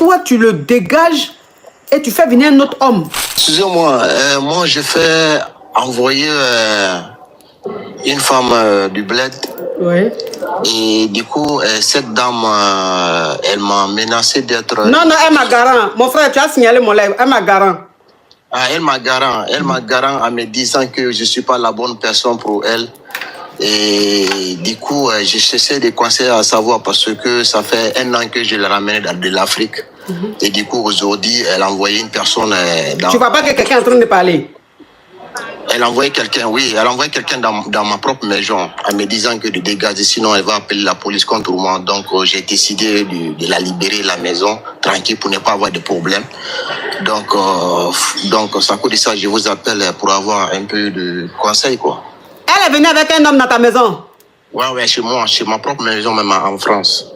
Toi, tu le dégages et tu fais venir un autre homme. Excusez-moi, moi je fais envoyer une femme du bled. Oui. Et du coup, cette dame, elle m'a menacé d'être... Non, non, elle m'a garant. Mon frère, tu as signalé mon live. Elle m'a garant. Ah, elle m'a garant en me disant que je ne suis pas la bonne personne pour elle. Et du coup, j'ai cherché des conseils à savoir parce que ça fait 1 an que je l'ai ramenée de l'Afrique. Et du coup, aujourd'hui, elle a envoyé une personne dans... Tu ne vois pas que quelqu'un est en train de parler? Elle a envoyé quelqu'un, oui, elle a envoyé quelqu'un dans ma propre maison en me disant que de dégager, sinon elle va appeler la police contre moi. Donc j'ai décidé de la libérer, la maison, tranquille pour ne pas avoir de problème. Donc ça cause de ça, je vous appelle pour avoir un peu de conseils, quoi. Elle est venue avec un homme dans ta maison? Ouais, chez moi, chez ma propre maison, même en France.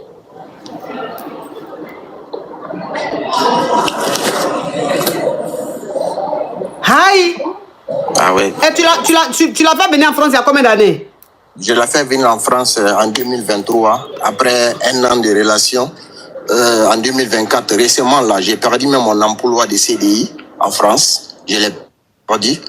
Aïe! Ah ouais. Et tu l'as fait venir en France il y a combien d'années? Je l'ai fait venir en France en 2023, après 1 an de relation. En 2024, récemment, là, j'ai perdu même mon emploi de CDI en France. Je l'ai perdu.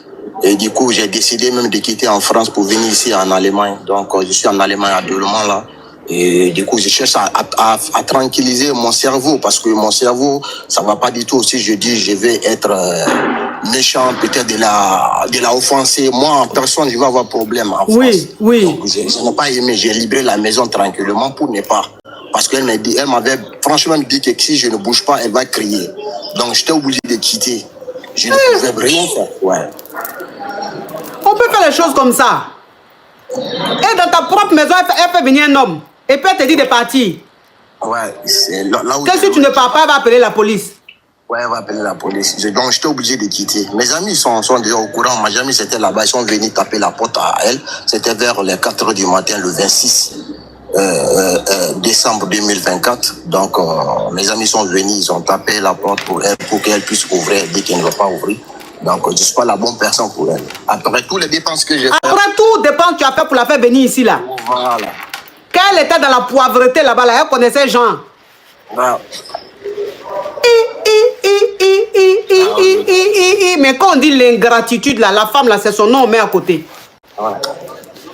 Et du coup, j'ai décidé même de quitter en France pour venir ici en Allemagne. Donc, je suis en Allemagne actuellement là. Et du coup, je cherche à tranquilliser mon cerveau parce que mon cerveau, ça va pas du tout. Si je dis je vais être méchant, peut-être de la offenser, moi en personne, je vais avoir problème en France. Oui. Donc, je n'ai pas aimé. J'ai libéré la maison tranquillement pour ne pas. Parce qu'elle m'avait franchement dit que si je ne bouge pas, elle va crier. Donc, j'étais obligé de quitter. Je ne pouvais rien faire. Ouais. On peut faire les choses comme ça. Et dans ta propre maison, elle fait venir un homme. Et puis elle te dit de partir. Ouais, c'est là où... Qu'est-ce que tu ne pars pas, elle va appeler la police. Ouais, elle va appeler la police. Donc, j'étais obligé de quitter. Mes amis sont déjà au courant. Mes amis, c'était là-bas. Ils sont venus taper la porte à elle. C'était vers les 4 h du matin, le 26 décembre 2024. Donc, mes amis sont venus. Ils ont tapé la porte pour elle, pour qu'elle puisse ouvrir, dès qu'elle ne va pas ouvrir. Donc, je ne suis pas la bonne personne pour elle. Après tous les dépenses que j'ai fait... Après tout dépenses que tu as fait pour la faire venir ici, là. Voilà. Quand elle était dans la poivreté là-bas, là, elle connaissait Jean. Voilà. Mais quand on dit l'ingratitude, là, la femme, là, c'est son nom, on met à côté. Ouais.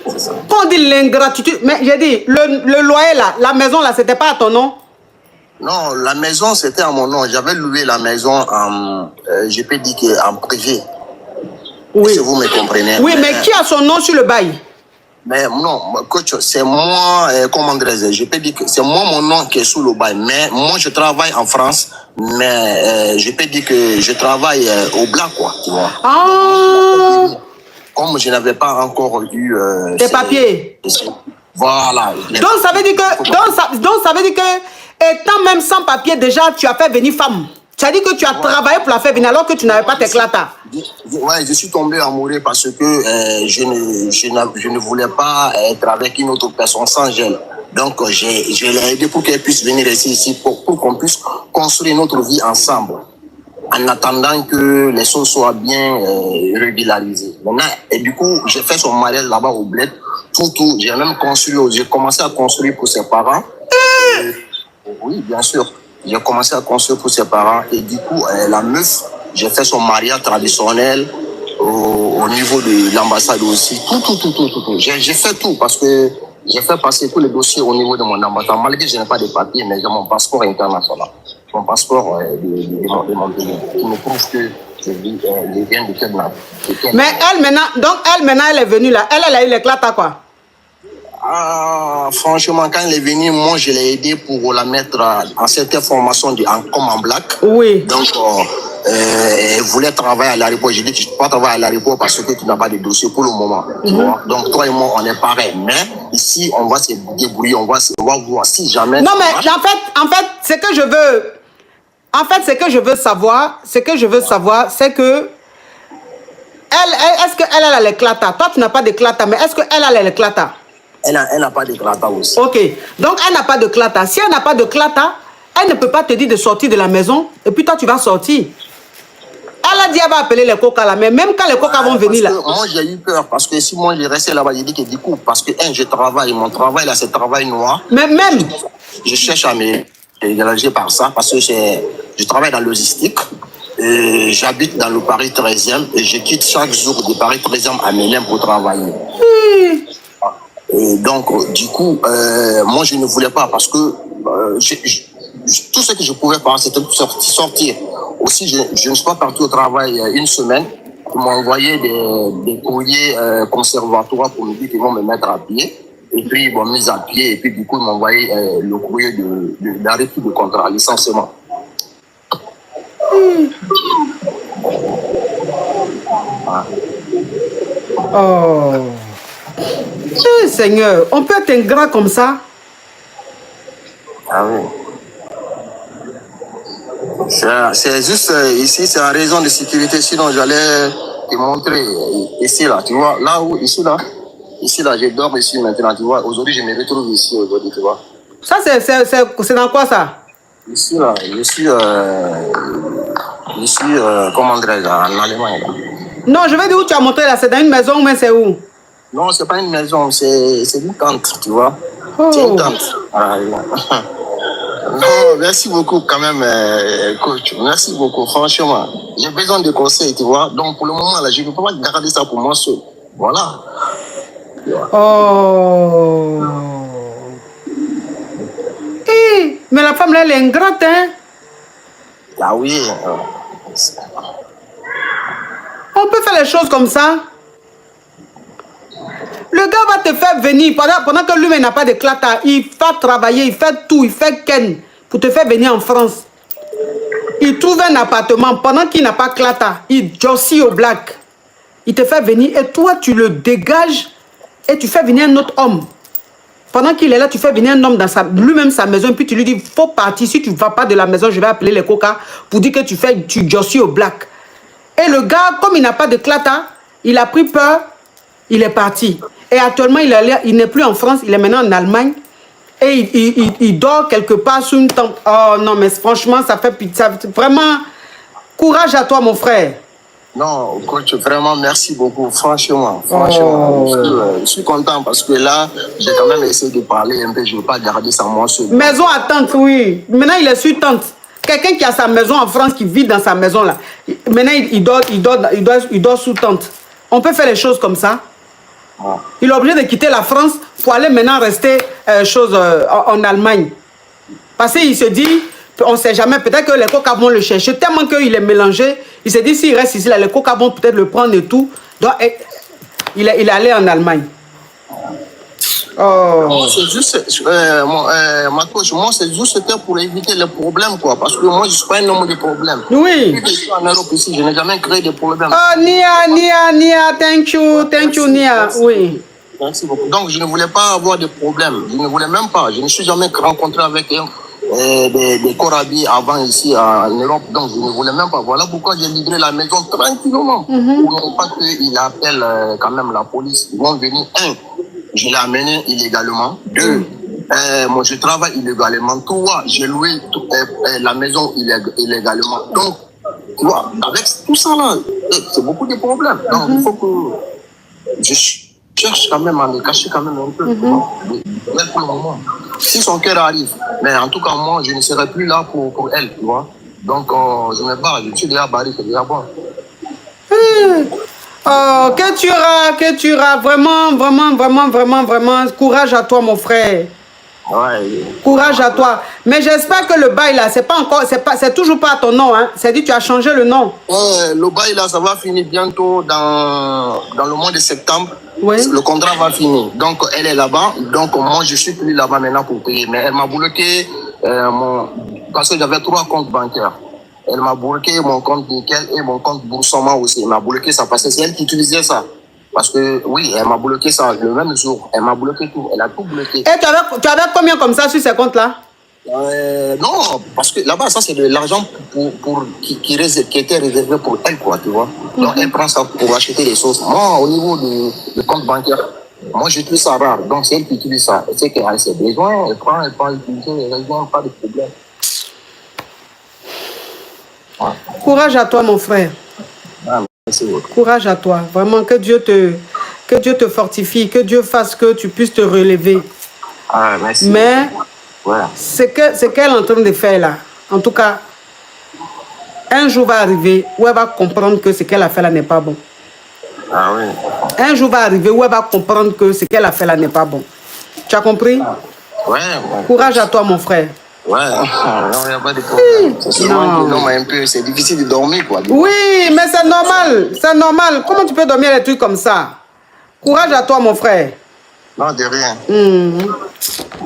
C'est ça. Quand on dit l'ingratitude, mais j'ai dit, le loyer, là, la maison, là, c'était pas à ton nom? Non, la maison, c'était à mon nom. J'avais loué la maison en, je peux dire en privé. Oui. Si vous me comprenez. Oui, mais qui a son nom sur le bail? Mais non, coach, c'est moi, comment je peux dire que c'est moi mon nom qui est sous le bail. Mais moi, je travaille en France, mais je peux dire que je travaille au blanc, quoi, tu vois. Ah! Comme je n'avais pas encore eu... Des papiers. Voilà. Donc, ça veut dire que, étant même sans papier, déjà, tu as fait venir femme. Tu as dit que tu as travaillé pour la faire venir alors que tu n'avais pas tes clatas. Ouais, je suis tombé amoureux parce que je ne voulais pas être avec une autre personne sans gel. Donc, je l'ai aidé pour qu'elle puisse venir ici pour qu'on puisse construire notre vie ensemble. En attendant que les choses soient bien régularisées. Maintenant, et du coup, j'ai fait son mariage là-bas au bled. Tout. J'ai même j'ai commencé à construire pour ses parents. Oui, bien sûr. J'ai commencé à construire pour ses parents. Et du coup, la meuf, j'ai fait son mariage traditionnel au niveau de l'ambassade aussi. Tout. J'ai fait tout parce que j'ai fait passer tous les dossiers au niveau de mon ambassade. Malgré que je n'ai pas de papiers, mais j'ai mon passeport international. Mon passeport de mon pays qui me prouve que je viens de quel nation. Mais elle maintenant, elle est venue là. Elle a eu l'éclat à quoi? Ah, franchement, quand elle est venue, moi, je l'ai aidé pour la mettre en cette formation comme en black. Oui. Donc, elle voulait travailler à l'aéroport. J'ai dit que tu ne peux pas travailler à l'aéroport parce que tu n'as pas de dossier pour le moment. Tu vois? Donc, toi et moi, on est pareil. Mais ici, on va se débrouiller, on va voir si jamais... Non, mais en fait, ce que je veux... En fait, ce que je veux savoir, c'est que... Est-ce qu'elle a l'éclata? Toi, tu n'as pas d'éclata, mais est-ce qu'elle a l'éclata? Elle n'a pas de clata aussi. Ok. Donc, elle n'a pas de clata. Si elle n'a pas de clata, elle ne peut pas te dire de sortir de la maison. Et puis, toi, tu vas sortir. Elle a dit qu'elle va appeler les coca là. Mais même quand les coca vont venir là. Moi, j'ai eu peur. Parce que si moi, je restais là-bas, j'ai dit que du coup, parce que je travaille. Mon travail là, c'est travail noir. Mais même. Je cherche à me dégagé par ça parce que je travaille dans la logistique. J'habite dans le Paris 13e et je quitte chaque jour de Paris 13e à Mélène pour travailler. Et donc, du coup, moi, je ne voulais pas parce que tout ce que je pouvais faire, c'était sortir. Aussi, je ne suis pas parti au travail une semaine. Ils m'ont envoyé des courriers conservatoires pour me dire qu'ils vont me mettre à pied. Et puis, ils m'ont mis à pied. Et puis, du coup, ils m'ont envoyé le courrier d'arrêt de contrat, licenciement. Oh. Seigneur, on peut être ingrat comme ça? Ah oui. C'est juste ici, c'est en raison de sécurité. Sinon, j'allais te montrer ici, là, tu vois. Là où, ici, là, je dors ici maintenant, tu vois. Aujourd'hui, je me retrouve ici, aujourd'hui, tu vois. Ça, c'est dans quoi ça? Ici, là, je suis, comment dirais-je, en Allemagne, là. Non, je vais dire où tu as montré là. C'est dans une maison, mais c'est où? Non, c'est pas une maison, c'est une tente, tu vois. Oh. C'est une tente. Ah, non, merci beaucoup quand même, coach. Merci beaucoup, franchement. J'ai besoin de conseils, tu vois. Donc, pour le moment, là, je ne peux pas garder ça pour moi seul. Voilà. Oh. Hey, mais la femme là, elle est ingrate, hein? Ah oui. On peut faire les choses comme ça. Le gars va te faire venir pendant que lui-même n'a pas de clata. Il va travailler, il fait tout, il fait ken pour te faire venir en France. Il trouve un appartement pendant qu'il n'a pas clata. Il jossie au black. Il te fait venir et toi, tu le dégages et tu fais venir un autre homme. Pendant qu'il est là, tu fais venir un homme dans lui-même sa maison, puis tu lui dis, faut partir. Si tu ne vas pas de la maison, je vais appeler les coca pour dire que tu jossis au black. Et le gars, comme il n'a pas de clata, il a pris peur, il est parti. Et actuellement, il n'est plus en France, il est maintenant en Allemagne. Et il dort quelque part sous une tente. Oh non, mais franchement, ça fait pitié. Vraiment, courage à toi, mon frère. Non, coach, vraiment, merci beaucoup. Franchement. Je suis content parce que là, j'ai quand même essayé de parler un peu. Je ne veux pas garder ça moi seul. Maison à tente, oui. Maintenant, il est sur tente. Quelqu'un qui a sa maison en France, qui vit dans sa maison là. Maintenant, il dort sous tente. On peut faire les choses comme ça. Il est obligé de quitter la France pour aller maintenant rester en Allemagne. Parce qu'il se dit, on ne sait jamais, peut-être que les coca vont le chercher, tellement qu'il est mélangé. Il se dit, s'il reste ici, là, les coca vont peut-être le prendre et tout. Donc, il est allé en Allemagne. Oh. C'est juste, ma coach, moi, c'est juste pour éviter les problèmes, quoi. Parce que moi, je ne suis pas un homme de problèmes. Oui. Depuis que je suis en Europe ici, je n'ai jamais créé de problèmes. Oh, Nia, thank you, Nia. Oui. Merci beaucoup. Donc, je ne voulais pas avoir de problèmes. Je ne voulais même pas. Je ne suis jamais rencontré avec des corabis avant ici en Europe. Donc, je ne voulais même pas. Voilà pourquoi j'ai livré la maison tranquillement. Pour ne pas qu'il appelle quand même la police. Ils vont venir. Je l'ai amené illégalement. 2, moi je travaille illégalement. 3, j'ai loué la maison illégalement. Donc, tu vois, avec tout ça là, c'est beaucoup de problèmes. Donc, il faut que je cherche quand même à me cacher quand même un peu. Mais pour le moment, si son cœur arrive, mais en tout cas, moi, je ne serai plus là pour elle, tu vois. Donc, je me bats, je suis déjà barré, c'est déjà bon. Oh, que tu auras, vraiment, courage à toi, mon frère. Ouais. Courage à toi. Mais j'espère que le bail là, c'est toujours pas ton nom, hein. C'est dit tu as changé le nom. Le bail là, ça va finir bientôt dans le mois de septembre. Oui. Le contrat va finir. Donc, elle est là-bas. Donc, moi, je suis plus là-bas maintenant pour payer. Mais elle m'a bloqué parce que j'avais 3 comptes bancaires. Elle m'a bloqué mon compte nickel et mon compte boursement aussi. Elle m'a bloqué ça parce que c'est elle qui utilisait ça. Parce que, oui, elle m'a bloqué ça le même jour. Elle m'a bloqué tout. Elle a tout bloqué. Et tu avais combien comme ça sur ces comptes-là? Non, parce que là-bas, ça, c'est de l'argent qui était réservé pour elle, quoi, tu vois. Donc, elle prend ça pour acheter des choses. Moi, au niveau du compte bancaire, moi, je trouve ça rare. Donc, c'est elle qui utilise ça. Elle sait qu'elle a ses besoins, elle prend utiliser, elle n'a pas de problème. Ouais. Courage à toi, mon frère. Merci beaucoup. Courage à toi. Vraiment, que Dieu te fortifie, que Dieu fasse que tu puisses te relever. Merci. Mais Ouais. Ce qu'elle est en train de faire là, en tout cas, un jour va arriver où elle va comprendre que ce qu'elle a fait là n'est pas bon. Ah oui. Un jour va arriver où elle va comprendre que ce qu'elle a fait là n'est pas bon. Tu as compris? Ouais. Courage à toi, mon frère. Ouais, non, il n'y a pas de problème. C'est seulement que l'homme un peu, c'est difficile de dormir, quoi. Oui, mais c'est normal. C'est normal. Comment tu peux dormir des trucs comme ça? Courage à toi, mon frère. Non, de rien.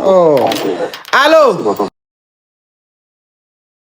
Oh. Allô?